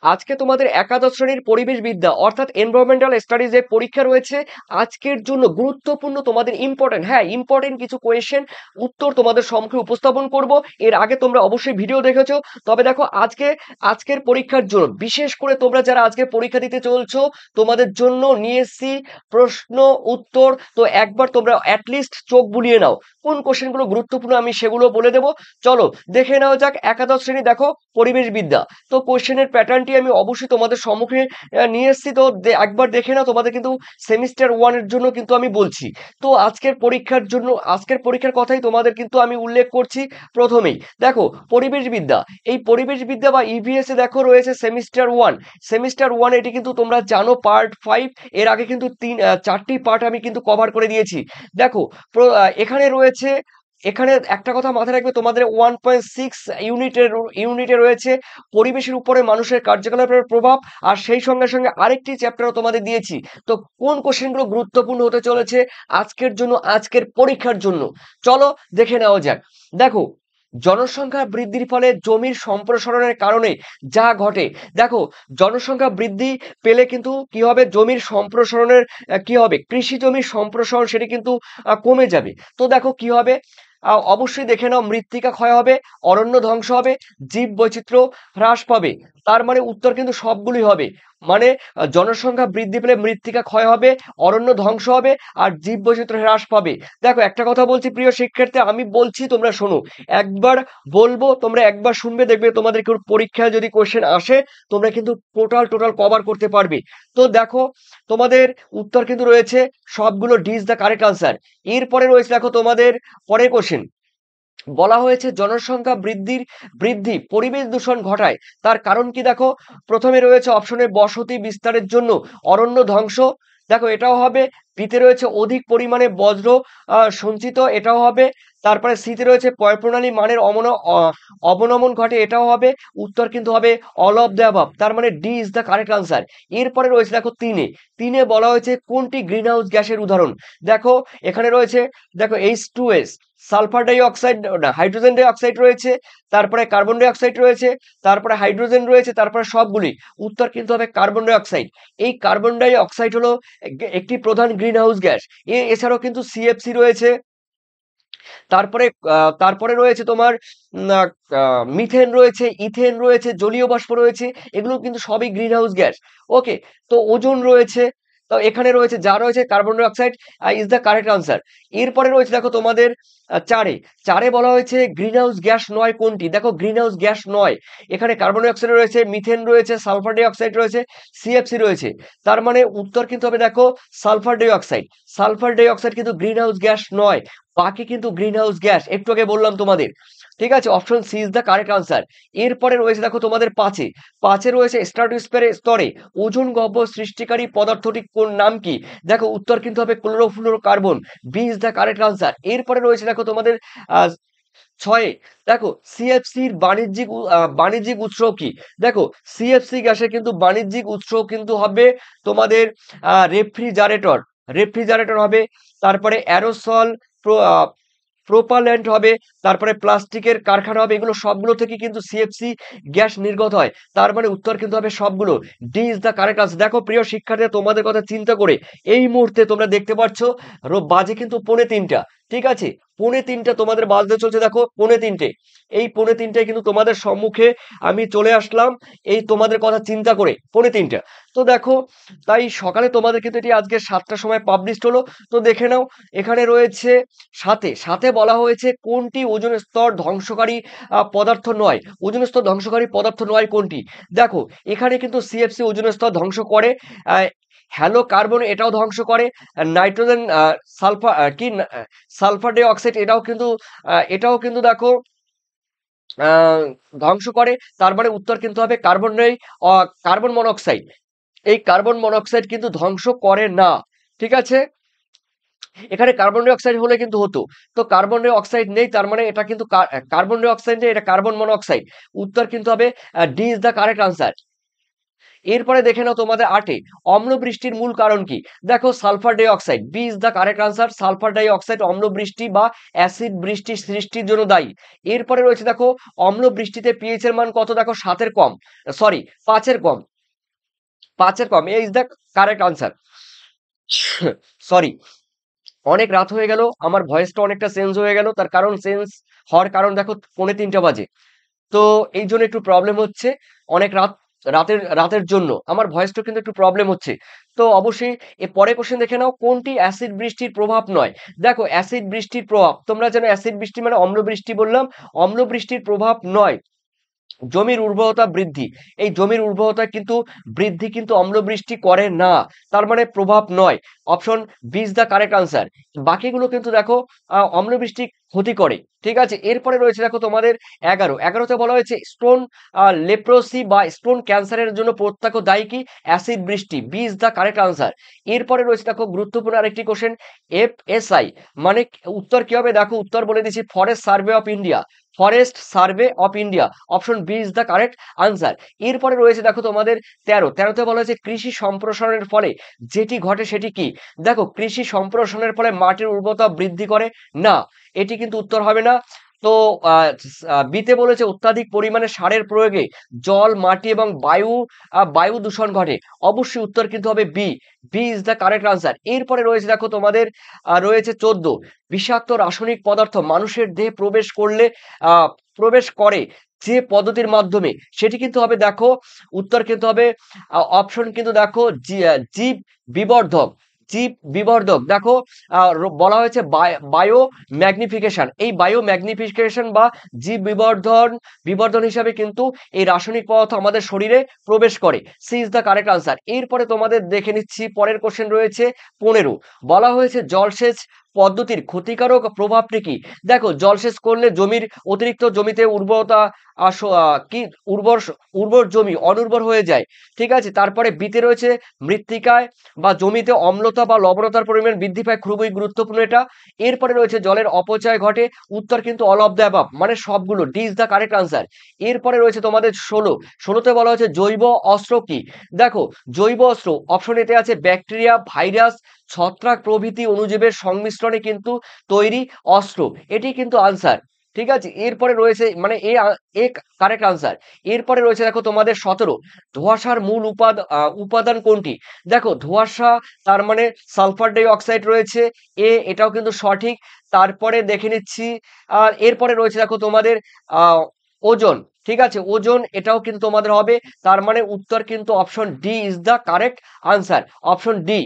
আজকে তোমাদের একাদশ শ্রেণীর পরিবেশ বিদ্যা অর্থাৎ এনভায়রনমেন্টাল স্টাডিজ এর পরীক্ষা রয়েছে। আজকের জন্য গুরুত্বপূর্ণ তোমাদের ইম্পর্টেন্ট কিছু কোয়েশ্চেন উত্তর তোমাদের সম্মুখে উপস্থাপন করব। এর আগে তোমরা অবশ্যই ভিডিও দেখেছো। তবে দেখো আজকের পরীক্ষার জন্য বিশেষ করে তোমরা যারা আজকে পরীক্ষা দিতে চলছো তোমাদের জন্য নিয়ে এসেছি প্রশ্ন উত্তর। তো একবার তোমরা অ্যাটলিস্ট চোখ বুলিয়ে নাও, কোন কোশ্চেনগুলো গুরুত্বপূর্ণ আমি সেগুলো বলে দেবো। চলো দেখে নেওয়া যাক একাদশ শ্রেণী, দেখো পরিবেশ বিদ্যা। তো কোশ্চেনের প্যাটার্নটি আমি অবশ্যই তোমাদের সম্মুখে নিয়ে এসেছি। তো একবার দেখে নাও, তোমাদের কিন্তু সেমিস্টার ওয়ানের জন্য কিন্তু আমি বলছি। তো আজকের পরীক্ষার কথাই তোমাদের কিন্তু আমি উল্লেখ করছি প্রথমেই। দেখো পরিবেশ বিদ্যা, এই পরিবেশ বিদ্যা বা ইভিএস এ দেখো রয়েছে সেমিস্টার ওয়ান এটি কিন্তু তোমরা জানো পার্ট 5। এর আগে কিন্তু চারটি পার্ট আমি কিন্তু কভার করে দিয়েছি। দেখো এখানে একটা কথা মাথায় রাখবে, তোমাদের 1.6 ইউনিটে রয়েছে পরিবেশের উপরে মানুষের কার্যকলাপের প্রভাব। আর সেই সঙ্গে সঙ্গে আরেকটি চ্যাপ্টারও তোমাদের দিয়েছি। তো কোন কোশ্চেনগুলো গুরুত্বপূর্ণ হতে চলেছে আজকের পরীক্ষার জন্য, চলো দেখে নেওয়া যাক। দেখো জনসংখ্যা বৃদ্ধির ফলে জমির সম্প্রসারণের কারণে যা ঘটে। দেখো জনসংখ্যা বৃদ্ধি পেলে কিন্তু কি হবে, জমির সম্প্রসারণের কি হবে, কৃষি জমির সম্প্রসারণ সেটি কিন্তু কমে যাবে। তো দেখো কি হবে, অবশ্যই দেখে নাও, মৃত্তিকা ক্ষয় হবে, অরণ্য ধ্বংস হবে, জীব বৈচিত্র্য হ্রাস পাবে। তার মানে উত্তর কিন্তু সবগুলোই হবে। মানে জনসংখ্যা বৃদ্ধি পেলে মৃত্তিকা ক্ষয় হবে, অরণ্য ধ্বংস হবে, আর জীব বৈচিত্র্য হ্রাস পাবে। দেখো একটা কথা বলছি প্রিয় শিক্ষার্থী, আমি বলছি তোমরা শোনো, একবার বলবো তোমরা একবার শুনবে, দেখবে তোমাদের কেউ পরীক্ষায় যদি কোশ্চেন আসে তোমরা কিন্তু টোটাল কভার করতে পারবে। তো দেখো তোমাদের উত্তর কিন্তু রয়েছে সবগুলো, D is the correct answer. এরপরে রয়েছে দেখো তোমাদের পরের কোশ্চেন, বলা হয়েছে জনসংখ্যা বৃদ্ধি পরিবেশ দূষণ ঘটায়, তার কারণ কি? দেখো প্রথমে রয়েছে অপশনে বসতি বিস্তারের জন্য অরণ্য ধ্বংস, দেখো এটাও হবে। বিতে রয়েছে অধিক পরিমাণে বজ্র সঞ্চিত, এটাও হবে। তারপরে সিতে রয়েছে পয়ঃপ্রণালী মানের অবনমন ঘটে, এটাও হবে। উত্তর কিন্তু হবে অল অফ দ্য অ্যাবাভ, তার মানে D is the correct answer. এরপরে রয়েছে দেখো তিনে বলা হয়েছে কোনটি গ্রিন হাউস গ্যাসের উদাহরণ। দেখো এখানে রয়েছে, দেখো H2S, সালফার ডাই অক্সাইড না হাইড্রোজেন ডাই অক্সাইড রয়েছে, তারপরে কার্বন ডাই অক্সাইড রয়েছে, তারপরে হাইড্রোজেন রয়েছে, তারপরে সবগুলি। উত্তর কিন্তু হবে কার্বন ডাই অক্সাইড। এই কার্বন ডাই অক্সাইড হলো একটি প্রধান গ্রিন হাউস গ্যাস। এছাড়াও কিন্তু সিএফসি রয়েছে। তারপরে তারপরে রয়েছে তোমার মিথেন রয়েছে, ইথেন রয়েছে, জলীয় বাষ্প রয়েছে। এগুলো কিন্তু সবই গ্রিন হাউস গ্যাস। ওকে, তো ওজোন রয়েছে। তো এখানে রয়েছে যা রয়েছে carbon die oxide is the correct answer. এরপরে রয়েছে দেখো তোমাদের চারে বলা হয়েছে গ্রিন হাউস গ্যাস নয় কোনটি। দেখো গ্রিন হাউস গ্যাস নয়, এখানে কার্বন ডাই অক্সাইড রয়েছে, মিথেন রয়েছে, সালফার ডাই অক্সাইড রয়েছে, সিএফসি রয়েছে। তার মানে উত্তর কিন্তু হবে দেখো সালফার ডাই অক্সাইড কিন্তু গ্রিন হাউস গ্যাস নয়। বাকি কিন্তু গ্রিন হাউস গ্যাস, একটু আগে বললাম তোমাদের। ঠিক আছে, option C is the correct answer. এরপরে রয়েছে দেখো তোমাদের পাঁচে রয়েছে স্ট্রাটোস্ফিয়ারের স্তরে ওজোন গহ্বর সৃষ্টিকারী পদার্থটি কোন নাম কি। দেখো উত্তর কিন্তু হবে chlorofluorocarbon, B is the correct answer. এরপরে রয়েছে দেখো তোমাদের আহ ছয়ে, দেখো সিএফসির বাণিজ্যিক উৎস কি। দেখো সিএফসি গ্যাসের কিন্তু বাণিজ্যিক উৎস কিন্তু হবে তোমাদের রেফ্রিজারেটর হবে, তারপরে অ্যারোসল, প্রোপাল্যান্ট হবে, তারপরে প্লাস্টিকের কারখানা হবে। এগুলো সবগুলো থেকে কিন্তু সিএফসি গ্যাস নির্গত হয়। তার মানে উত্তর কিন্তু হবে সবগুলো, D is the correct answer. দেখো প্রিয় শিক্ষার্থীরা, তোমাদের কথা চিন্তা করে এই মুহূর্তে তোমরা দেখতে পাচ্ছ বাজে কিন্তু 2:45। ঠিক আছে, 2:45 তোমাদের বাজতে চলছে, দেখো 2:45। এই 2:45 কিন্তু তোমাদের সম্মুখে আমি চলে আসলাম এই তোমাদের কথা চিন্তা করে 2:45। তো দেখো তাই সকালে তোমাদের কিন্তু এটি আজকে 7টার সময় পাবলিশড হলো। তো দেখে নাও, এখানে রয়েছে সাথে বলা হয়েছে কোনটি ওজোন স্তর ধ্বংসকারী পদার্থ নয় কোনটি। দেখো এখানে কিন্তু সিএফসি ওজোন স্তর ধ্বংস করে, হ্যালো কার্বন এটাও ধ্বংস করে, nitrogen sulphur sulphur die oxide এটাও কিন্তু দেখো আহ, ধ্বংস করে। তার মানে উত্তর কিন্তু হবে কার্বন মনোক্সাইড। এই কার্বন মনোক্সাইড কিন্তু ধ্বংস করে না। ঠিক আছে, এখানে কার্বন ডাই অক্সাইড হলে কিন্তু হতো। তো কার্বন ডাই অক্সাইড নেই, তার মানে এটা কিন্তু কার্বন ডাই অক্সাইড নেই, এটা কার্বন মনোক্সাইড। উত্তর কিন্তু হবে D is the correct answer. এরপরে দেখে নাও তোমাদের 8-এ অম্ল বৃষ্টির মূল কারণ কি? দেখো sulphur die oxide, B is the correct answer. Sulphur die oxide অম্ল বৃষ্টি বা অ্যাসিড বৃষ্টি সৃষ্টির জন্য দায়ী। এরপরে রয়েছে দেখো অম্ল বৃষ্টিতে পিএইচ এর মান কত? দেখো 7-এর কম, সরি 5-এর কম, 5-এর কম, A is the correct answer. Sorry, অনেক রাত হয়ে গেল, আমার ভয়েসটা অনেকটা চেঞ্জ হয়ে গেল। তার কারণ চেঞ্জ হওয়ার কারণ দেখো 2:45 বাজে, তো এই জন্য একটু প্রবলেম হচ্ছে। অনেক রাতের জন্য আমার ভয়েসটা কিন্তু একটু প্রবলেম হচ্ছে। তো অবশ্যই এ পরে কোশ্চেন দেখে নাও, কোনটি অ্যাসিড বৃষ্টির প্রভাব নয়? দেখো অ্যাসিড বৃষ্টির প্রভাব, তোমরা জানো অ্যাসিড বৃষ্টি মানে অম্ল বৃষ্টি বললাম, অম্ল বৃষ্টির প্রভাব নয় জমির উর্বরতা বৃদ্ধি। এই জমির উর্বরতা কিন্তু বৃদ্ধি কিন্তু অম্ল বৃষ্টি করে না, তার মানে প্রভাব নয়। Option B is the correct answer. বাকিগুলো কিন্তু দেখো অম্ল বৃষ্টি ক্ষতি করে। ঠিক আছে, এরপরে রয়েছে দেখো তোমাদের 11তে বলা হয়েছে স্টোন লেপ্রোসি বা স্টোন ক্যান্সারের জন্য প্রত্যক্ষ দায়ী কি? অ্যাসিড বৃষ্টি, B is the correct answer. এরপরে রয়েছে দেখো গুরুত্বপূর্ণ আরেকটি কোশ্চেন, এফএসআই মানে উত্তর কি হবে? দেখো উত্তর বলে দিচ্ছি, forest survey of India, forest survey of India, option B is the correct answer. এরপরে রয়েছে দেখো তোমাদের 13তে বলা হয়েছে কৃষি সম্প্রসারণের ফলে যেটি ঘটে সেটি কি? দেখো কৃষি সম্প্রসারণের ফলে মাটির উর্বরতা বৃদ্ধি করে না, এটি কিন্তু উত্তর হবে না। তো বিতে বলেছে অত্যাধিক পরিমাণে সারের প্রয়োগে জল, মাটি এবং বায়ু দূষণ ঘটে। অবশ্যই উত্তর কিন্তু হবে B, B is the correct answer. এরপরে রয়েছে দেখো তোমাদের রয়েছে 14, বিষাক্ত রাসায়নিক পদার্থ মানুষের দেহে প্রবেশ করে যে পদ্ধতির মাধ্যমে, সেটি কিন্তু হবে দেখো উত্তর কিন্তু হবে অপশন কিন্তু দেখো জীব বিবর্ধক, জীব বিবর্ধক। দেখো বলা হয়েছে বায়ো ম্যাগনিফিকেশন, এই বায়ো ম্যাগনিফিকেশন বা জীব বিবর্ধন হিসাবে কিন্তু এই রাসায়নিক পদার্থ আমাদের শরীরে প্রবেশ করে। C is the correct answer. এরপরে তোমাদের দেখে নিচ্ছি পরের কোশ্চেন রয়েছে 15, বলা হয়েছে জলসেচ পদ্ধতির ক্ষতিকারক প্রভাবটি কি? দেখো জলসেচ করলে অতিরিক্ত জমিতে উর্বরতা কি উর্বর জমি অনুর্বর হয়ে যায়। ঠিক আছে, তারপরে বিতে রয়েছে মৃত্তিকায় বা জমিতে অম্লতা বা লবণতার পরিমাণ বৃদ্ধি পায়, খুবই গুরুত্বপূর্ণ এটা। এরপরে রয়েছে জলের অপচয় ঘটে, উত্তর কিন্তু অল অফ দ্য অ্যাবাভ মানে সবগুলো, D is the correct answer. এরপরে রয়েছে তোমাদের 16তে বলা হয়েছে জৈব অস্ত্র কি? দেখো জৈব অস্ত্র অপশন এতে আছে ব্যাকটেরিয়া, ভাইরাস, ছত্রাক প্রভৃতি অণুজীবের সংমিশ্রণে কিন্তু তৈরি অস্ত্র, এটি কিন্তু আনসার। ঠিক আছে, এরপরে রয়েছে মানে এ কারেক্ট আনসার। এরপরে রয়েছে দেখো তোমাদের 17, ধোঁয়াশার মূল উপাদান কোনটি? দেখো ধোঁয়াশা তার মানে সালফার ডাই অক্সাইড রয়েছে, এটাও কিন্তু সঠিক। তারপরে দেখে নিচ্ছি আর এরপরে রয়েছে দেখো তোমাদের ওজন। ঠিক আছে, ওজন এটাও কিন্তু তোমাদের হবে, তার মানে উত্তর কিন্তু option D is the correct answer, option D.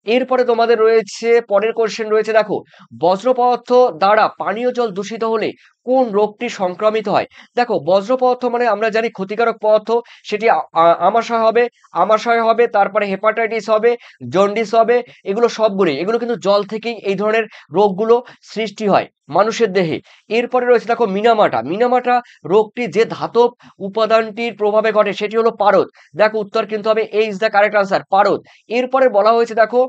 এরপরে তোমাদের রয়েছে পরের কোশ্চেন রয়েছে দেখো, বজ্র পদার্থ দ্বারা পানীয় জল দূষিত হলে কোন রোগটি সংক্রমিত হয়? দেখো বজ্র পদার্থ মানে আমরা জানি ক্ষতিকারক পদার্থ, সেটি আমাশয় হবে, তারপরে হেপাটাইটিস হবে, জন্ডিস হবে, এগুলো কিন্তু জল থেকেই এই ধরনের রোগগুলো সৃষ্টি হয় মানুষের দেহে। এরপরে রয়েছে দেখো মিনামাটা রোগটি যে ধাতব উপাদানটির প্রভাবে ঘটে সেটি হলো পারদ। দেখো উত্তর কিন্তু হবে এ ইজ দ্য কারেক্ট আনসার, পারদ। এরপরে বলা হয়েছে দেখো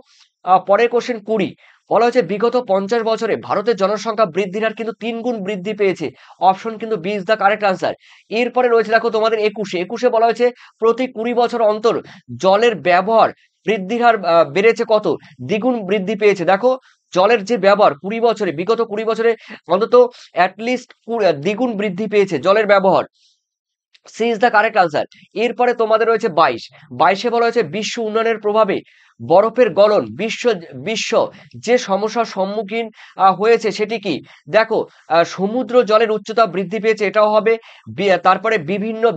পরের কোশ্চেন 20, বলা হয়েছে বিগত 50 বছরে ভারতের জনসংখ্যা বৃদ্ধির হার কিন্তু 3 গুণ বৃদ্ধি পেয়েছে, অপশন কিন্তু B is the correct answer. এরপরে রয়েছে দেখো তোমাদের 21-এ বলা হয়েছে প্রতি 20 বছর অন্তর জলের ব্যবহার বৃদ্ধির হার বেড়েছে কত? দ্বিগুণ বৃদ্ধি পেয়েছে। দেখো জলের যে ব্যবহার বিগত 20 বছরে অন্তত অ্যাটলিস্ট দ্বিগুণ বৃদ্ধি পেয়েছে জলের ব্যবহার, C is the correct answer. এরপরে তোমাদের রয়েছে 22-এ বলা হয়েছে বিশ্ব উন্নয়নের প্রভাবে বরফের গলন বিশ্ব যে সমস্যার সম্মুখীন হয়েছে সেটি কি? দেখো সমুদ্র জলের উচ্চতা বৃদ্ধি পেয়েছে, এটাও হবে। তারপরে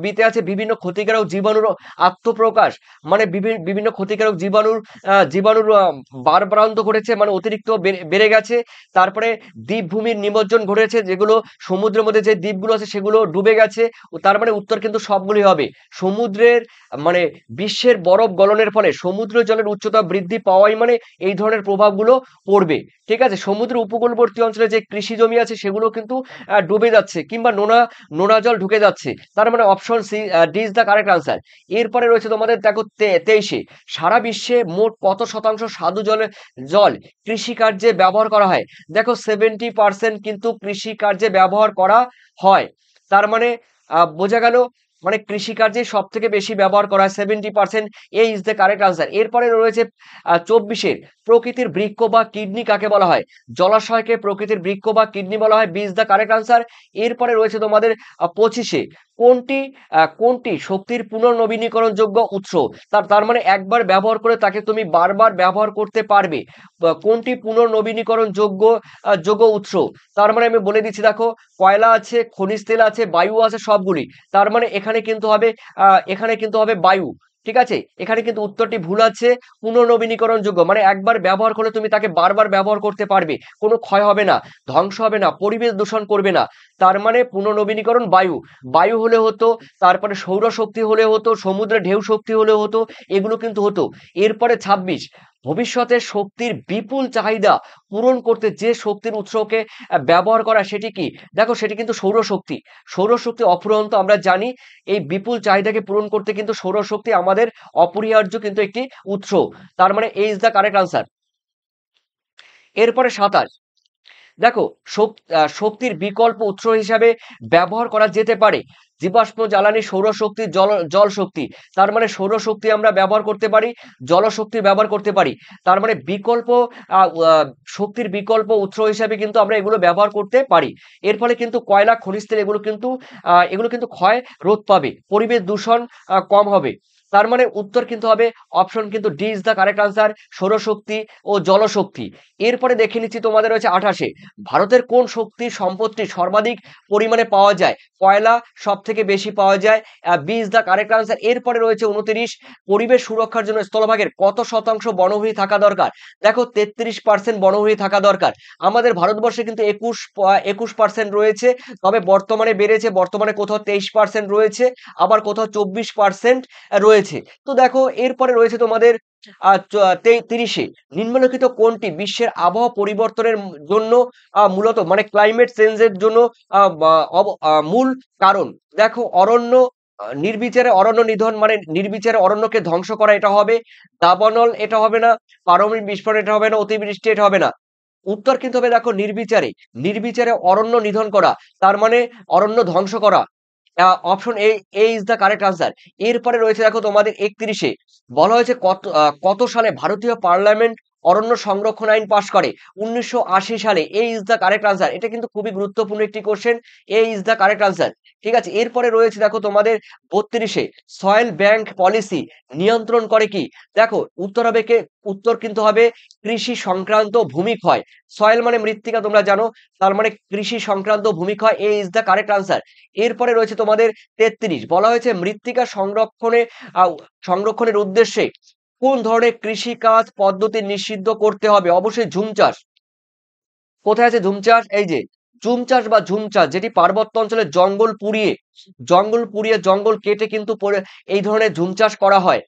বিতে আছে বিভিন্ন ক্ষতিকারক জীবাণুর আত্মপ্রকাশ, মানে বিভিন্ন ক্ষতিকারক জীবাণুর বারবারান্ত ঘটেছে, মানে অতিরিক্ত বেড়ে গেছে। তারপরে দ্বীপভূমির নিমজ্জন ঘটেছে, যেগুলো সমুদ্রের মধ্যে যে দ্বীপগুলো আছে সেগুলো ডুবে গেছে। তার মানে উত্তর কিন্তু সবগুলি হবে। সমুদ্রের মানে বিশ্বের বরফ গলনের ফলে সমুদ্র জলের উচ্চতা বৃদ্ধি পাওয়াই মানে এই ধরনের প্রভাবগুলো পড়বে। ঠিক আছে, সমুদ্র উপকূলবর্তী অঞ্চলে যে কৃষি জমি আছে সেগুলো কিন্তু ডুবে যাচ্ছে কিংবা নোনা জল ঢুকে যাচ্ছে, তার মানে option C, D is the correct answer. এরপরে রয়েছে তোমাদের দেখো 23-এ সারা বিশ্বে মোট কত শতাংশ স্বাদু জল কৃষিকার্যে ব্যবহার করা হয়? দেখো 70% কিন্তু কৃষিকার্যে ব্যবহার করা হয়, তার মানে বোঝা গেল মানে কৃষিকার্যে সব থেকে বেশি ব্যবহার করা হয় 70%, এ ইজ দ্য কারেক্ট আনসার। এরপরে রয়েছে 24-এর প্রকৃতির বৃক্ষ বা কিডনি কাকে বলা হয়? জলাশয়কে প্রকৃতির বৃক্ষ বা কিডনি বলা হয়, B is the correct answer. এরপরে রয়েছে তোমাদের 25-এ কোনটি শক্তির পুনর্নবীনীকরণযোগ্য উৎস? তার মানে একবার ব্যবহার করে তাকে তুমি বারবার ব্যবহার করতে পারবে। কোনটি পুনর্নবীনীকরণ যোগ্য উৎস? তার মানে আমি বলে দিচ্ছি, দেখো কয়লা আছে, খনিজ তেল আছে, বায়ু আছে, সবগুলি। তার মানে এখানে কিন্তু হবে বায়ু। ঠিক আছে, এখানে কিন্তু উত্তরটি ভুল আছে। পুনর্নবীনীকরণ যোগ্য মানে একবার ব্যবহার করলে তুমি তাকে বারবার ব্যবহার করতে পারবে, কোনো ক্ষয় হবে না, ধ্বংস হবে না, পরিবেশ দূষণ করবে না। তার মানে পুনর্নবীনীকরণ বায়ু হলে হতো, তারপরে সৌরশক্তি হলে হতো, সমুদ্রের ঢেউ শক্তি হলে হতো, এগুলো কিন্তু হতো। এরপরে 26, ভবিষ্যতে শক্তির বিপুল চাহিদা পূরণ করতে যে শক্তির উৎসকে ব্যবহার করা সেটি কি? দেখো সেটি কিন্তু সৌরশক্তি অফুরন্ত, আমরা জানি। এই বিপুল চাহিদাকে পূরণ করতে কিন্তু সৌরশক্তি আমাদের অপরিহার্য কিন্তু একটি উৎস। তার মানে এ ইজ দ্য কারেক্ট আনসার। এরপরে 27, দেখো শক্তির বিকল্প উৎস হিসাবে ব্যবহার করা যেতে পারে জীবাশ্ম জ্বালানি, সৌরশক্তি, জল শক্তি। তার মানে সৌরশক্তি আমরা ব্যবহার করতে পারি, জলশক্তি ব্যবহার করতে পারি। তার মানে শক্তির বিকল্প উৎস হিসাবে কিন্তু আমরা এগুলো ব্যবহার করতে পারি। এর ফলে কিন্তু কয়লা, খনিজ তেল এগুলো কিন্তু ক্ষয় রোধ পাবে, পরিবেশ দূষণ কম হবে। তার মানে উত্তর কিন্তু হবে অপশন কিন্তু D is the correct answer, সৌরশক্তি ও জলশক্তি। এরপরে দেখে নিচ্ছি তোমাদের রয়েছে 28-এ, ভারতের কোন শক্তি সম্পদটি সর্বাধিক পরিমাণে পাওয়া যায়? কয়লা সব থেকে বেশি পাওয়া যায়, B is the correct answer. এরপরে রয়েছে 29, পরিবেশ সুরক্ষার জন্য স্থলভাগের কত শতাংশ বনভূমি থাকা দরকার? দেখো 33% বনভূমি থাকা দরকার। আমাদের ভারতবর্ষে কিন্তু 21% রয়েছে, তবে বর্তমানে বেড়েছে, বর্তমানে কোথাও 23% রয়েছে, আবার কোথাও 24% রয়েছে। তো দেখো এরপরে রয়েছে তোমাদের 30-এ, নিম্নলিখিত কোনটি বিশ্বের আবহাওয়া পরিবর্তনের জন্য মূলত মানে ক্লাইমেট চেঞ্জের জন্য মূল কারণ? দেখো নির্বিচারে অরণ্য নিধন মানে নির্বিচারে অরণ্যকে ধ্বংস করা, এটা হবে। দাবানল এটা হবে না, পারমাণবিক বিস্ফোরণ এটা হবে না, অতিবৃষ্টি এটা হবে না। উত্তর কিন্তু হবে দেখো নির্বিচারে অরণ্য নিধন করা, তার মানে অরণ্য ধ্বংস করা। Option A is the correct answer. এরপরে রয়েছে দেখো তোমাদের 31-এ, বলা হয়েছে কত সালে ভারতীয় পার্লামেন্ট অরণ্য সংরক্ষণ আইন পাশ করে? 1980 সালে। এ ইজ দ্য কারেক্ট আনসার। এটা কিন্তু খুবই গুরুত্বপূর্ণ একটি question, A is the correct answer. ঠিক আছে, এরপরে রয়েছে দেখো তোমাদের 32-এ, সয়েল ব্যাংক পলিসি নিয়ন্ত্রণ করে কি? দেখো উত্তর কিন্তু হবে কৃষি সংক্রান্ত ভূমিক্ষয়। সয়েল মানে মৃত্তিকা, তোমরা জানো, তার মানে কৃষি সংক্রান্ত ভূমিক্ষয়, এ ইজ দ্য কারেক্ট আনসার। এরপরে রয়েছে তোমাদের 33, বলা হয়েছে মৃত্তিকা সংরক্ষণের উদ্দেশ্যে কোন ধরনের কৃষিকাজ পদ্ধতি নিষিদ্ধ করতে হবে? অবশ্যই ঝুম চাষ। কোথায় আছে ঝুম চাষ? এই যে ঝুম চাষ বা ঝুম চাষ, যেটি পার্বত্য অঞ্চলে জঙ্গল কেটে কিন্তু এই ধরনের ঝুম চাষ করা হয়।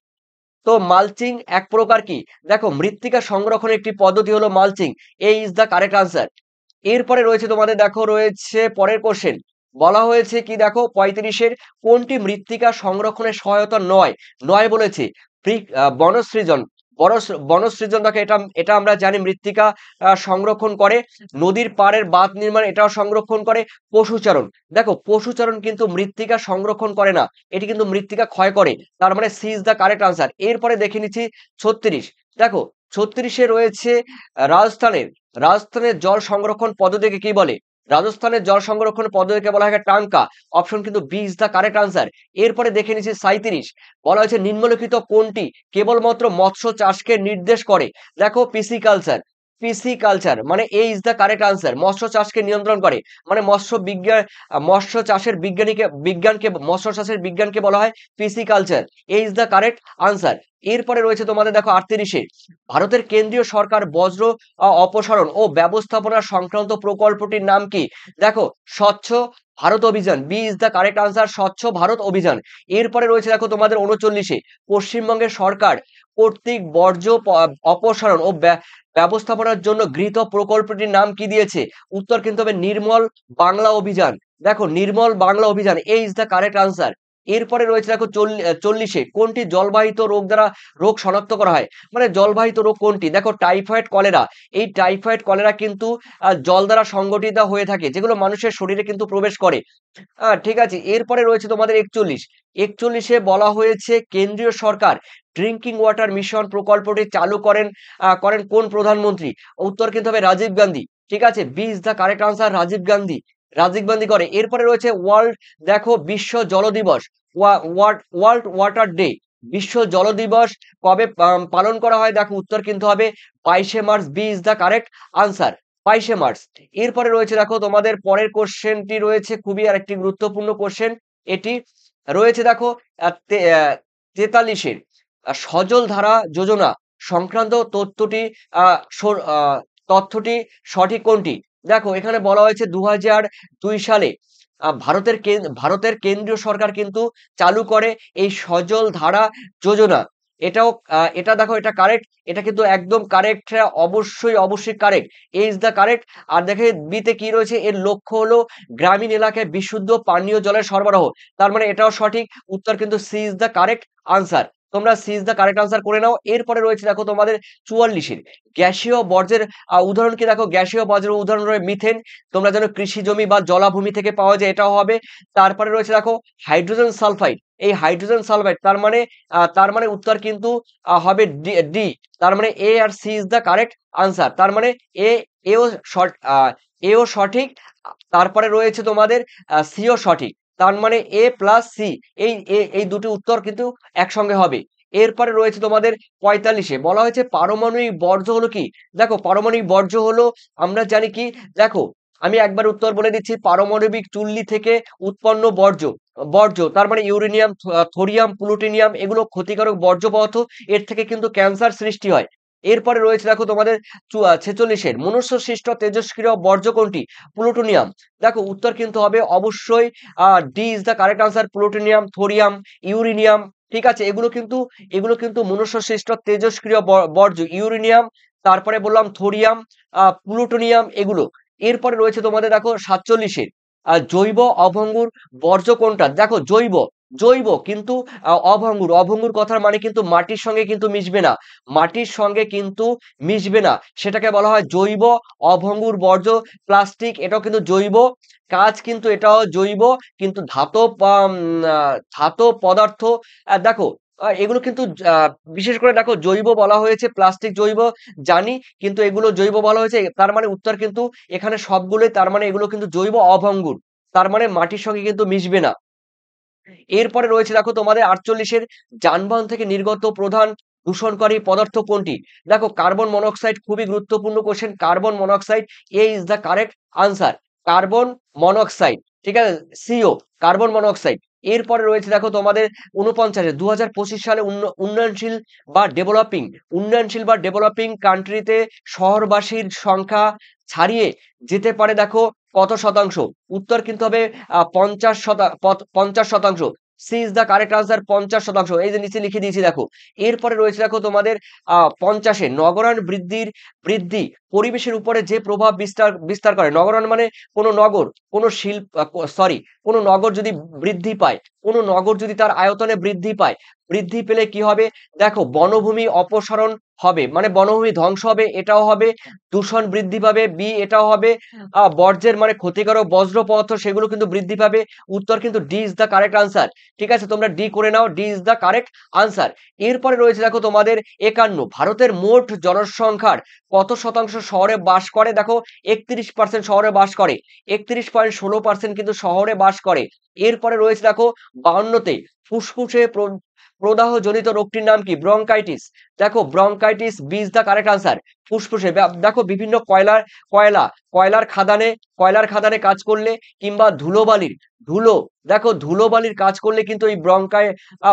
তো মালচিং এক প্রকার কি? দেখো মৃত্তিকা সংরক্ষণের একটি পদ্ধতি হলো mulching, A is the correct answer. এরপরে রয়েছে তোমাদের, দেখো রয়েছে পরের কোশ্চেন, বলা হয়েছে কি দেখো 35-এর, কোনটি মৃত্তিকা সংরক্ষণের সহায়তা নয় বলেছে? বনসৃজন। বনসৃজন দেখো এটা আমরা জানি মৃত্তিকা সংরক্ষণ করে। নদীর পাড়ের বাঁধ নির্মাণ এটাও সংরক্ষণ করে। পশুচারণ, দেখো পশুচারণ কিন্তু মৃত্তিকা সংরক্ষণ করে না, এটি কিন্তু মৃত্তিকা ক্ষয় করে। তার মানে C is the correct answer. এরপরে দেখে নিচ্ছি 36, দেখো 36-এ রয়েছে রাজস্থানের জল সংরক্ষণ পদ্ধতিকে কি বলে? রাজস্থানের জল সংরক্ষণ পদ্ধতিকে বলা হয় টাঙ্কা। অপশন কিন্তু B is the correct answer. এরপরে দেখে নিচ্ছি 37, বলা হয়েছে নিম্নলিখিত কোনটি কেবলমাত্র মৎস্য চাষকে নির্দেশ করে? দেখো পিসি কালচার মানে এ ইজ দ্য কারেক্ট আনসার। মৎস্য চাষকে নিয়ন্ত্রণ করে, মানে মৎস্য চাষের বিজ্ঞানকে বলা হয় pisciculture, A is the correct answer. এরপরে রয়েছে তোমাদের দেখো 38-এ, ভারতের কেন্দ্রীয় সরকার বজ্র অপসারণ ও ব্যবস্থাপনা সংক্রান্ত প্রকল্পটির নাম কি? দেখো স্বচ্ছ Bharat Abhiyan, B is the correct answer, স্বচ্ছ ভারত অভিযান। এরপরে রয়েছে দেখো তোমাদের 39-এ, পশ্চিমবঙ্গের সরকার কর্তৃক বর্জ্য অপসারণ ও ব্যবস্থাপনার জন্য গৃহীত প্রকল্পটির নাম কি দিয়েছে? উত্তর কিন্তু হবে নির্মল বাংলা অভিযান। দেখো নির্মল বাংলা অভিযান, এ ইজ দ্য কারেক্ট আনসার। এরপরে রয়েছে দেখো 40-এ কোনটি জলবাহিত রোগ দ্বারা রোগ শনাক্ত করা হয়? মানে জলবাহিত রোগ কোনটি? দেখো টাইফয়েড, কলেরা। এই টাইফয়েড, কলেরা কিন্তু জল দ্বারা সংগঠিত হয়ে থাকে, যেগুলো মানুষের শরীরে কিন্তু প্রবেশ করে। ঠিক আছে। এরপরে রয়েছে তোমাদের 41। 41-এ বলা হয়েছে কেন্দ্রীয় সরকার ড্রিঙ্কিং ওয়াটার মিশন প্রকল্পটি চালু করেন কোন প্রধানমন্ত্রী? উত্তর কিন্তু হবে রাজীব গান্ধী। ঠিক আছে, B is the correct answer, Rajiv Gandhi. Rajiv Gandhi করে। এরপরে রয়েছে দেখো বিশ্ব জল দিবস, ওয়ার্ল্ড ওয়াটার ডে, বিশ্ব জল দিবস কবে পালন করা হয়? দেখো উত্তর কিন্তু হবে 22শে March, B is the correct answer, 22শে মার্চ। এরপরে রয়েছে দেখো তোমাদের পরের কোশ্চেনটি রয়েছে খুবই আরেকটি গুরুত্বপূর্ণ কোশ্চেন। এটি রয়েছে দেখো 43-এর সজল ধারা যোজনা সংক্রান্ত তথ্যটি সঠিক কোনটি? দেখো এখানে বলা হয়েছে 2002 সালে ভারতের কেন্দ্রীয় সরকার কিন্তু চালু করে এই সজল ধারা যোজনা। এটা দেখো এটা কারেক্ট, এটা কিন্তু একদম কারেক্ট, অবশ্যই correct, A is the correct. আর দেখে বিতে কি রয়েছে, এর লক্ষ্য হলো গ্রামীণ এলাকায় বিশুদ্ধ পানীয় জলের সরবরাহ, তার মানে এটাও সঠিক। উত্তর কিন্তু C is the correct answer. তোমরা C is the correct answer করে নাও। এরপরে রয়েছে দেখো তোমাদের 44-এর গ্যাসীয় বর্জ্যের উদাহরণ কি? দেখো গ্যাসীয় বর্জ্যের উদাহরণ রয়েছে মিথেন, তোমরা জানো কৃষি জমি বা জলাভূমি থেকে পাওয়া যায়, এটাও হবে। তারপরে রয়েছে দেখো হাইড্রোজেন সালফাইড, এই হাইড্রোজেন সালফাইড তার মানে উত্তর কিন্তু হবে ডি, তার মানে এ আর C is the correct answer, তার মানে এ এও এও সঠিক। তারপরে রয়েছে তোমাদের সিও সঠিক, তার মানে এ প্লাস সি, এই দুটি উত্তর কিন্তু একসঙ্গে হবে। এরপরে রয়েছে তোমাদের 45-এ বলা হয়েছে পারমাণবিক বর্জ্য হলো কি? দেখো পারমাণবিক বর্জ্য হলো, আমরা জানি কি, দেখো আমি একবার উত্তর বলে দিচ্ছি, পারমাণবিক চুল্লি থেকে উৎপন্ন বর্জ্য তার মানে ইউরেনিয়াম, থোরিয়াম, প্লুটোনিয়াম, এগুলো ক্ষতিকারক বর্জ্য পদার্থ, এর থেকে কিন্তু ক্যান্সার সৃষ্টি হয়। এরপরে রয়েছে দেখো তোমাদের 46-এর মনুষ্য সৃষ্ট তেজস্ক্রিয় বর্জ্য কোনটি? প্লুটোনিয়াম। দেখো উত্তর কিন্তু হবে অবশ্যই D is the correct answer, plutonium, thorium, uranium. ঠিক আছে, এগুলো কিন্তু মনুষ্য সৃষ্ট তেজস্ক্রিয় বর্জ্য, ইউরেনিয়াম, তারপরে বললাম থোরিয়াম, প্লুটোনিয়াম, এগুলো। এরপরে রয়েছে তোমাদের দেখো 47-এর জৈব অভঙ্গুর বর্জ্য কোনটা? দেখো জৈব কিন্তু অভঙ্গুর কথার মানে কিন্তু মাটির সঙ্গে কিন্তু মিশবে না, সেটাকে বলা হয় জৈব অভঙ্গুর বর্জ্য। প্লাস্টিক, এটাও কিন্তু জৈব। কাঁচ কিন্তু এটাও জৈব, কিন্তু ধাতব পদার্থ দেখো এগুলো কিন্তু বিশেষ করে দেখো জৈব বলা হয়েছে, প্লাস্টিক জৈব জানি, কিন্তু এগুলো জৈব বলা হয়েছে, তার মানে উত্তর কিন্তু এখানে সবগুলোই, তার মানে এগুলো কিন্তু জৈব অভঙ্গুর, তার মানে মাটির সঙ্গে কিন্তু মিশবে না। এরপরে রয়েছে দেখো তোমাদের 48-এর যানবাহন থেকে নির্গত প্রধান দূষণকারী পদার্থ কোনটি? দেখো কার্বন মনোক্সাইড, খুবই গুরুত্বপূর্ণ question, carbon monoxide, A is the correct answer, carbon monoxide. ঠিক আছে, সিও, কার্বন মনোক্সাইড। এরপরে রয়েছে দেখো তোমাদের 49-এ 2025 সালে উন্নয়নশীল বা ডেভেলপিং কান্ট্রিতে শহরবাসীর সংখ্যা ছাড়িয়ে যেতে পারে, দেখো কত শতাংশ? উত্তর কিন্তু হবে 50%। C is the correct answer, 50%। এই যে নিচে লিখে দিয়েছি দেখো। এরপরে রয়েছে দেখো তোমাদের 50-এ নগরায়ণ বৃদ্ধি পরিবেশের উপরে যে প্রভাব বিস্তার করে। নগরায়ণ মানে কোনো নগর, কোনো নগর যদি বৃদ্ধি পায়, কোনো নগর যদি তার আয়তনে বৃদ্ধি পেলে কি হবে? দেখো বনভূমি অপসারণ হবে, মানে বনভূমি ধ্বংস হবে, এটাও হবে। দূষণ বৃদ্ধি পাবে, বি, এটাও হবে। বর্জ্যের মানে ক্ষতিকারক বজ্র পদার্থ, সেগুলো কিন্তু বৃদ্ধি পাবে। উত্তর কিন্তু D is the correct answer. ঠিক আছে, তোমরা ডি করে নাও, D is the correct answer. এরপরে রয়েছে দেখো তোমাদের 51, ভারতের মোট জনসংখ্যার কত শতাংশ শহরে বাস করে? দেখো 31% শহরে বাস করে, 31.16% কিন্তু শহরে বাস করে। এরপরে রয়েছে দেখো 52-তে ফুসফুসে প্রদাহজনিত রোগটির নাম কি? ব্রঙ্কাইটিস। দেখো bronchitis, B is the correct answer. ফুসফুসে দেখো বিভিন্ন কয়লার খাদানে কাজ করলে, কিংবা ধুলোবালির কাজ করলে কিন্তু এই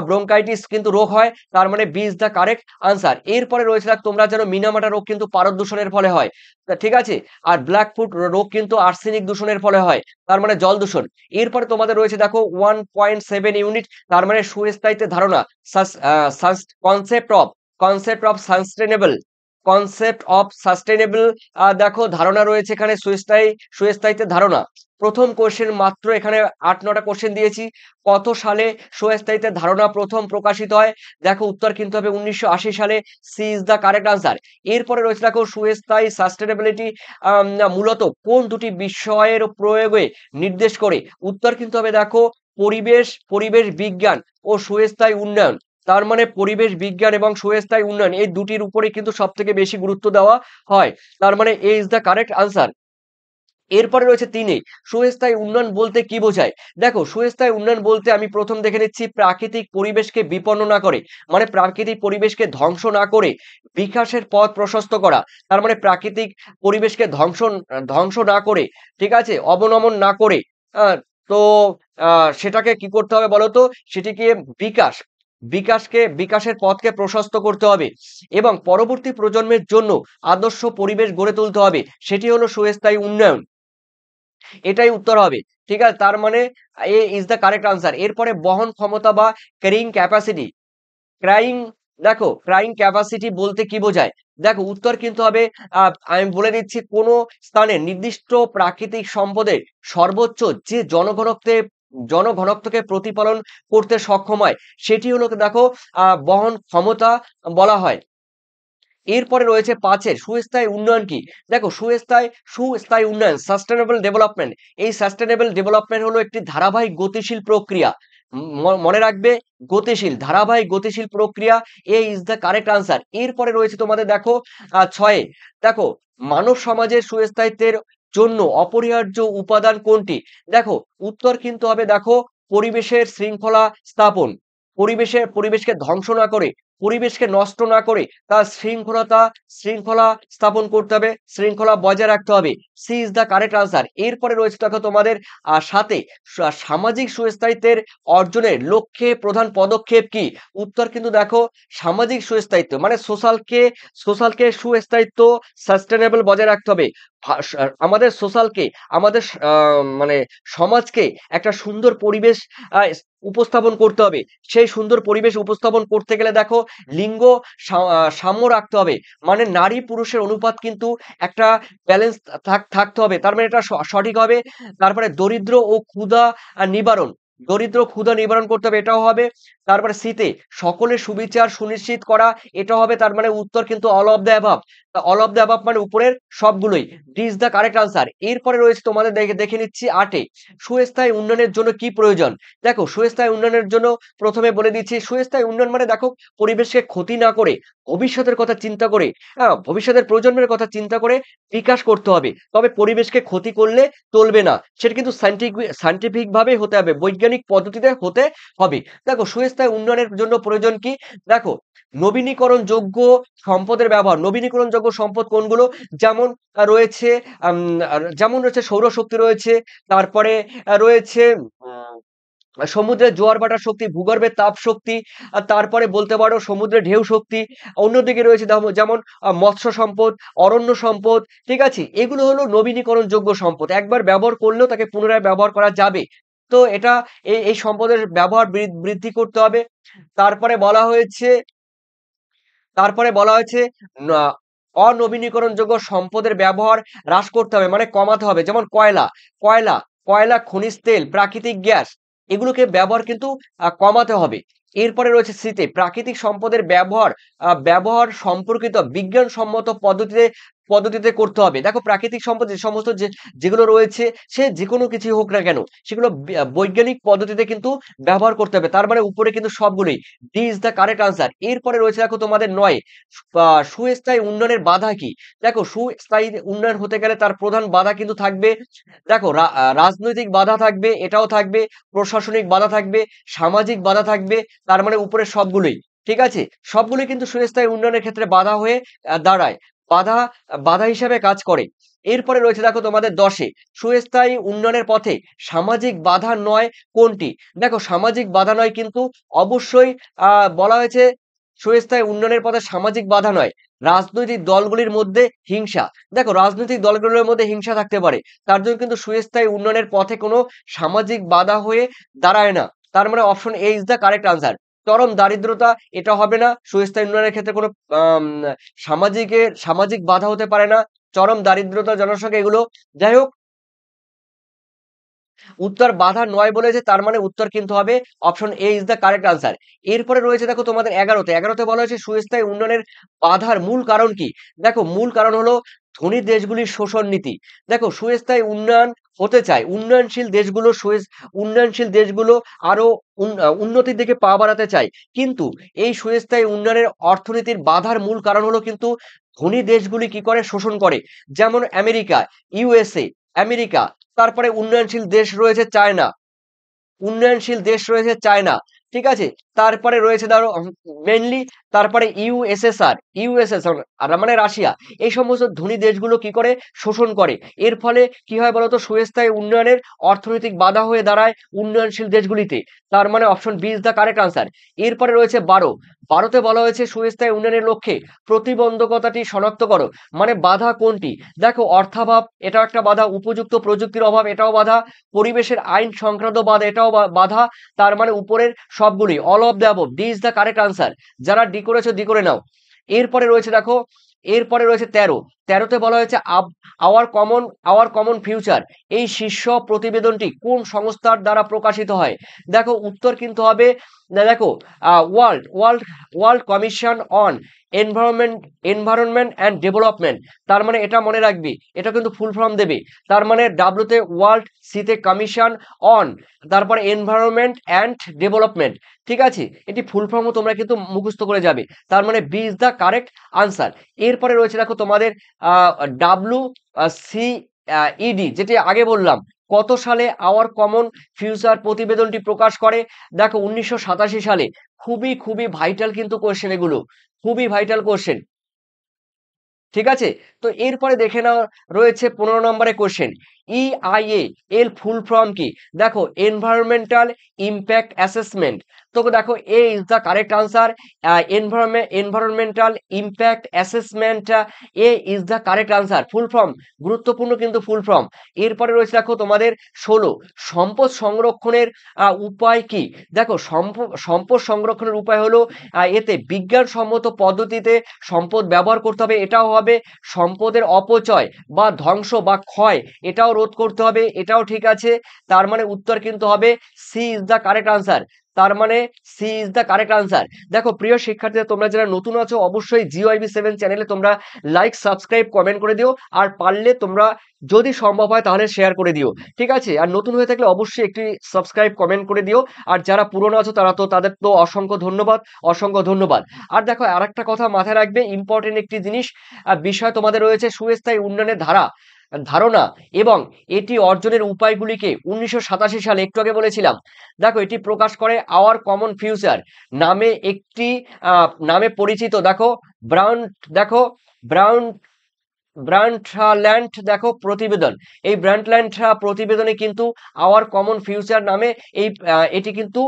ব্রঙ্কাইটিস কিন্তু রোগ হয়, তার মানে B is the correct answer. এরপরে রয়েছে তোমরা জানো মিনামাটা রোগ কিন্তু পারদ দূষণের ফলে হয়, ঠিক আছে। আর ব্ল্যাকফুট রোগ কিন্তু আর্সেনিক দূষণের ফলে হয়, তার মানে জল দূষণ। এরপরে তোমাদের রয়েছে দেখো 1.7 ইউনিট, তার মানে সুস্থায়িত্বের ধারণা, concept of sustainable concept of sustainable, দেখো ধারণা রয়েছে এখানে, সুস্থায়িত্বের ধারণা। প্রথম কোশ্চেন মাত্র এখানে 8-9টা কোশ্চেন দিয়েছি। কত সালে সুস্থায়িত্বের ধারণা প্রথম প্রকাশিত হয়? দেখো উত্তর কিন্তু হবে 1980 সালে। C is the correct answer. এরপরে রয়েছে দেখো সুস্থায়ী সাস্টেনেবিলিটি মূলত কোন দুটি বিষয়ের প্রয়োগে নির্দেশ করে? উত্তর কিন্তু হবে দেখো পরিবেশ বিজ্ঞান ও সুস্থায়ী উন্নয়ন। তার মানে পরিবেশ বিজ্ঞান এবং সুস্থায়ী উন্নয়ন এই দুটির উপরে কিন্তু সব থেকে বেশি গুরুত্ব দেওয়া হয়। তার মানে এ ইজ দ্য কারেক্ট আনসার। এরপরে রয়েছে 3 সুস্থায়ী উন্নয়ন বলতে কি বোঝায়? দেখো সুস্থায়ী উন্নয়ন বলতে আমি প্রথম দেখে নিচ্ছি প্রাকৃতিক পরিবেশকে বিপন্ন না করে, মানে প্রাকৃতিক পরিবেশকে ধ্বংস না করে বিকাশের পথ প্রশস্ত করা। তার মানে প্রাকৃতিক পরিবেশকে ধ্বংস না করে, ঠিক আছে, অবনমন না করে, আহ, তো সেটাকে কি করতে হবে বলতো? সেটিকে বিকাশ বিকাশের পথকে প্রশস্ত করতে হবে এবং পরবর্তী প্রজন্মের জন্য আদর্শ পরিবেশ গড়ে তুলতে হবে। সেটি হলো সুস্থায়ী উন্নয়ন। এটাই উত্তর হবে। ঠিক আছে, তার মানে এ ইজ দ্য কারেক্ট আনসার। এরপরে বহন ক্ষমতা বা ক্যারিং ক্যাপাসিটি। ক্রাইং দেখো ক্রাইং ক্যাপাসিটি বলতে কি বোঝায়? দেখো উত্তর কিন্তু হবে, আমি বলে দিচ্ছি, কোন স্থানে নির্দিষ্ট প্রাকৃতিক সম্পদের সর্বোচ্চ যে জনঘনত্বকে প্রতিপালন করতে সক্ষম হয় সেটি হলো দেখো বহন ক্ষমতা বলা হয়। এরপরে রয়েছে 5 সুস্থায়ী উন্নয়ন কি? দেখো সুস্থায়ী উন্নয়ন সাস্টেনেবল ডেভেলপমেন্ট। এই সাস্টেনেবল ডেভেলপমেন্ট হলো একটি ধারাবাহিক গতিশীল প্রক্রিয়া। মনে রাখবে, গতিশীল ধারাবাহিক গতিশীল প্রক্রিয়া। এ ইজ দ্য কারেক্ট আনসার। এরপরে রয়েছে তোমাদের দেখো 6 দেখো মানব সমাজের সুস্থায়িত্বের জন্য অপরিহার্য উপাদান কোনটি? দেখো উত্তর কিন্তু হবে দেখো পরিবেশের শৃঙ্খলা স্থাপন। পরিবেশকে ধ্বংস না করে, পরিবেশকে নষ্ট না করে তার শৃঙ্খলা স্থাপন করতে হবে, শৃঙ্খলা বজায় রাখতে হবে। C is the correct answer. এরপরে রয়েছে দেখো তোমাদের সাথে সামাজিক সুস্থায়িত্বের অর্জনের লক্ষ্যে প্রধান পদক্ষেপ কি? উত্তর কিন্তু দেখো সামাজিক সুস্থায়িত্ব মানে সোশ্যালকে সুস্থায়িত্ব সাস্টেনেবল বজায় রাখতে হবে। আমাদের সোশ্যালকে, আমাদের মানে সমাজকে একটা সুন্দর পরিবেশ আহ, উপস্থাপন করতে হবে। সেই সুন্দর পরিবেশ উপস্থাপন করতে গেলে দেখো লিঙ্গ সাম্য রাখতে হবে, মানে নারী পুরুষের অনুপাত কিন্তু একটা ব্যালেন্স থাকতে হবে, তার মানে এটা সঠিক হবে। তারপরে দরিদ্র ক্ষুধা নিবারণ করতে হবে, এটাও হবে। তারপরে শীতে সকলের সুবিচার সুনিশ্চিত করা, এটা হবে। তার মানে উত্তর কিন্তু অল অফ দ্য অ্যাবাভ মানে উপরের সবগুলোই। D is the correct answer. এরপরে রয়েছে তোমাদের দেখে নিচ্ছি 8 সুস্থায়ী উন্নয়নের জন্য কি প্রয়োজন? দেখো সুস্থায়ী উন্নয়নের জন্য প্রথমে বলে দিচ্ছি, সুস্থায়ী উন্নয়ন মানে দেখো পরিবেশকে ক্ষতি না করে ভবিষ্যতের কথা চিন্তা করে, ভবিষ্যতের প্রজন্মের কথা চিন্তা করে বিকাশ করতে হবে। তবে পরিবেশকে ক্ষতি করলে চলবে না, সেটা কিন্তু সায়েন্টিফিক ভাবে হতে হবে, বৈজ্ঞানিক পদ্ধতিতে হতে হবে। দেখো সুস্থায়ী উন্নয়নের জন্য প্রয়োজন কি? দেখো নবীনীকরণযোগ্য সম্পদ কোনগুলো? যেমন রয়েছে সৌরশক্তি রয়েছে, তারপরে রয়েছে সমুদ্রের জোয়ার ভাটার শক্তি, ভূগর্ভের তাপ শক্তি, আর তারপরে বলতে পারো সমুদ্রের ঢেউ শক্তি। অন্যদিকে রয়েছে যেমন মৎস্য সম্পদ, অরণ্য সম্পদ। ঠিক আছে, এগুলো হলো নবীনীকরণযোগ্য সম্পদ, একবার ব্যবহার করলেও তাকে পুনরায় ব্যবহার করা যাবে। তো এটা এই সম্পদের ব্যবহার বৃদ্ধি করতে হবে। তারপরে বলা হয়েছে না, অনবীনীকরণযোগ্য সম্পদের ব্যবহার হ্রাস করতে হবে, মানে কমাতে হবে। যেমন কয়লা কয়লা খনিজ তেল, প্রাকৃতিক গ্যাস, এগুলোকে ব্যবহার কিন্তু কমাতে হবে। এরপরে রয়েছে শীতে প্রাকৃতিক সম্পদের ব্যবহার সম্পর্কিত বিজ্ঞানসম্মত পদ্ধতিতে করতে হবে। দেখো প্রাকৃতিক সম্পদ যে সমস্ত যেগুলো রয়েছে, সে যে কোনো কিছু হোক না কেন, সেগুলো বৈজ্ঞানিক পদ্ধতিতে কিন্তু ব্যবহার করতে হবে। তার মানে উপরে কিন্তু সবগুলোই। D is the correct answer. এরপরে রয়েছে দেখো তোমাদের 9 সুস্থায়ী উন্নয়নের বাধা কি? দেখো সুস্থায়ী উন্নয়ন হতে গেলে তার প্রধান বাধা কিন্তু থাকবে। দেখো রাজনৈতিক বাধা থাকবে, এটাও থাকবে, প্রশাসনিক বাধা থাকবে, সামাজিক বাধা থাকবে। তার মানে উপরে সবগুলোই। ঠিক আছে, সবগুলোই কিন্তু সুস্থায়ী উন্নয়নের ক্ষেত্রে বাধা হয়ে দাঁড়ায়, বাধা বাধা হিসাবে কাজ করে। এরপরে রয়েছে দেখো তোমাদের 10 সুস্থায়ী উন্নয়নের পথে সামাজিক বাধা নয় কোনটি? দেখো সামাজিক বাধা নয় কিন্তু অবশ্যই বলা হয়েছে সুস্থায়ী উন্নয়নের পথে সামাজিক বাধা নয় রাজনৈতিক দলগুলির মধ্যে হিংসা। দেখো রাজনৈতিক দলগুলোর মধ্যে হিংসা থাকতে পারে, তার জন্য কিন্তু সুস্থায়ী উন্নয়নের পথে কোনো সামাজিক বাধা হয়ে দাঁড়ায় না। তার মানে option A is the correct answer. চরম দারিদ্রতা, এটা হবে না। সুস্থায়ী উন্নয়নের ক্ষেত্রে কোনো সামাজিক বাধা হতে পারে না। চরম দারিদ্রতা, জনসংখ্যা, এগুলো। যাই হোক, উত্তর বাধা নয় বলেছে, তার মানে উত্তর কিন্তু হবে option A is the correct answer. এরপরে রয়েছে দেখো তোমাদের 11তে বলা হয়েছে সুস্থায়ী উন্নয়নের বাধার মূল কারণ কি। দেখো মূল কারণ হলো ধনী দেশগুলির শোষণ নীতি। দেখো সুস্থায়ী উন্নয়ন হতে চায়, উন্নয়নশীল দেশগুলো আরো উন্নতির দিকে পা বাড়াতে চায়, কিন্তু এই সুস্থায়ী উন্নয়নের অর্থনীতির বাধার মূল কারণ হলো কিন্তু ধনী দেশগুলি কি করে, শোষণ করে। যেমন আমেরিকা, ইউএসএ, আমেরিকা, তারপরে উন্নয়নশীল দেশ রয়েছে চায়না, ঠিক আছে। তারপরে রয়েছে ধরো মেনলি, তারপরে ইউএসএসআর আর মানে রাশিয়া। এই সমস্ত ধনী দেশগুলো কি করে, শোষণ করে। এর ফলে কি হয় বলতো, সুস্থায়ী উন্নয়নের অর্থনৈতিক বাধা হয়ে দাঁড়ায় উন্নয়নশীল দেশগুলিতে। তার মানে option B is the correct answer. এরপরে রয়েছে 12তে বলা হয়েছে সুস্থায়ী উন্নয়নের লক্ষ্যে প্রতিবন্ধকতাটি শনাক্ত করো। মানে বাধা কোনটি। দেখো অর্থাভাব, এটাও একটা বাধা। উপযুক্ত প্রযুক্তির অভাব, এটাও বাধা। পরিবেশের আইন সংক্রান্ত বাধা, এটাও বাধা। তার মানে উপরের সবগুলি, all of the above, D is the correct answer. যারা ডি করেছো ডি করে নাও। এরপরে রয়েছে দেখো, এরপরে রয়েছে 13তে বলা হয়েছে আওয়ার কমন ফিউচার, এই শীর্ষ প্রতিবেদনটি কোন সংস্থার দ্বারা প্রকাশিত হয়। দেখো উত্তর কিন্তু হবে, দেখো world world world commission on environment environment and development. তার মানে এটা মনে রাখবি, এটা কিন্তু ফুল ফর্ম দেবে। তার মানে ডাব্লিউতে ওয়ার্ল্ড, সিতে কমিশন অন, তারপরে এনভায়রনমেন্ট অ্যান্ড ডেভেলপমেন্ট, ঠিক আছে। এটি ফুল ফর্মও তোমরা কিন্তু মুখস্থ করে যাবে। তার মানে B is the correct answer. এরপরে রয়েছে দেখো তোমাদের ডাব্লিউ সি ইডি, যেটি আগে বললাম, কত সালে আওয়ার কমন ফিউচার প্রতিবেদনটি প্রকাশ করে। দেখো 1987 সালে। খুবই খুবই ভাইটাল কিন্তু কোশ্চেন এগুলো, খুবই ভাইটাল কোশ্চেন, ঠিক আছে। তো এরপরে দেখে নাও, রয়েছে 15 নম্বরে কোশ্চেন, ইআইএ এর ফুল ফর্ম কি। দেখো এনভায়রনমেন্টাল ইম্প্যাক্ট অ্যাসেসমেন্ট। তো দেখো A is the correct answer. Environmental impact assessment, A is the correct answer. Full form গুরুত্বপূর্ণ কিন্তু ফুল ফর্ম। এরপরে রয়েছে দেখো তোমাদের 16, সম্পদ সংরক্ষণের উপায় কি। দেখো সম্পদ সংরক্ষণের উপায় হলো এতে বিজ্ঞানসম্মত পদ্ধতিতে সম্পদ ব্যবহার করতে হবে, এটাও হবে। সম্পদের অপচয় বা ধ্বংস বা ক্ষয়, এটাও রোধ করতে হবে, এটাও ঠিক আছে। তার মানে উত্তর কিন্তু হবে C is the correct answer. তার মানে C is the correct answer. দেখো প্রিয় শিক্ষার্থীরা, তোমরা যারা নতুন আছো অবশ্যই GYB7 চ্যানেলে তোমরা লাইক, সাবস্ক্রাইব, কমেন্ট করে দিও। আর পারলে তোমরা যদি সম্ভব হয় তাহলে শেয়ার করে দিও, ঠিক আছে। আর নতুন হয়ে থাকলে অবশ্যই একটি সাবস্ক্রাইব, কমেন্ট করে দিও। আর যারা পুরনো আছো তাদের তো অসংখ্য ধন্যবাদ, অসংখ্য ধন্যবাদ। আর দেখো আরেকটা কথা মাথায় রাখবে, ইম্পর্টেন্ট একটি জিনিস, বিষয় তোমাদের রয়েছে সুস্থায়ী উন্নয়নের ধারণা এবং এটি অর্জনের উপায়গুলিকে 1987 সালে, একটু আগে বলেছিলাম, দেখো এটি প্রকাশ করে আওয়ার কমন ফিউচার নামে পরিচিত। দেখো ব্রাউন দেখো ব্রাউন ব্রান্ডল্যান্ড দেখো প্রতিবেদন। এই ব্রান্ডল্যান্ড প্রতিবেদনে কিন্তু আওয়ার কমন ফিউচার নামে এটি কিন্তু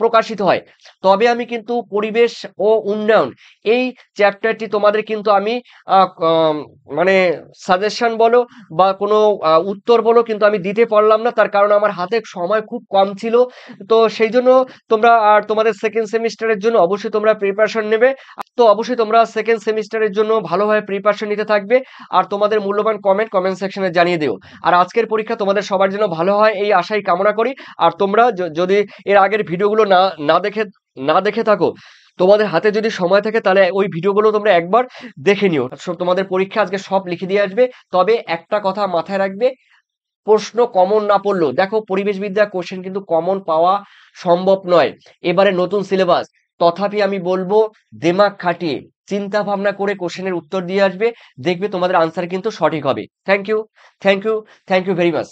প্রকাশিত হয়। তবে আমি কিন্তু পরিবেশ ও উন্নয়ন এই চ্যাপ্টারটি তোমাদের কিন্তু আমি মানে সাজেশন বলো বা কোনো উত্তর বলো কিন্তু আমি দিতে পারলাম না, তার কারণ আমার হাতে সময় খুব কম ছিল। তো সেই জন্য তোমরা আর তোমাদের সেকেন্ড সেমিস্টারের জন্য অবশ্যই তোমরা প্রিপারেশন নেবে। তো অবশ্যই তোমরা সেকেন্ড সেমিস্টারের জন্য ভালোভাবে প্রিপারেশন নিতে থাকবে। আর তোমাদের মূল্যবান কমেন্ট সেকশনে জানিয়ে দিও। আর আজকের পরীক্ষা তোমাদের সবার জন্য ভালো হয় এই আশাই কামনা করি। আর তোমরা যদি এর আগের ভিডিওগুলো না দেখে থাকো, তোমাদের হাতে যদি সময় থাকে তাহলে ওই ভিডিওগুলো তোমরা একবার দেখে নিও। তোমাদের পরীক্ষা আজকে সব লিখে দিয়ে আসবে। তবে একটা কথা মাথায় রাখবে, প্রশ্ন কমন না পড়লেও, দেখো পরিবেশবিদ্যা কোশ্চেন কিন্তু কমন পাওয়া সম্ভব নয় এবারে নতুন সিলেবাস। তথাপি আমি বলবো দিমাগ খাটিয়ে চিন্তা ভাবনা করে কোশ্চেনের উত্তর দিয়ে আসবে, দেখবে তোমাদের আনসার কিন্তু সঠিক হবে। Thank you, thank you, thank you very much.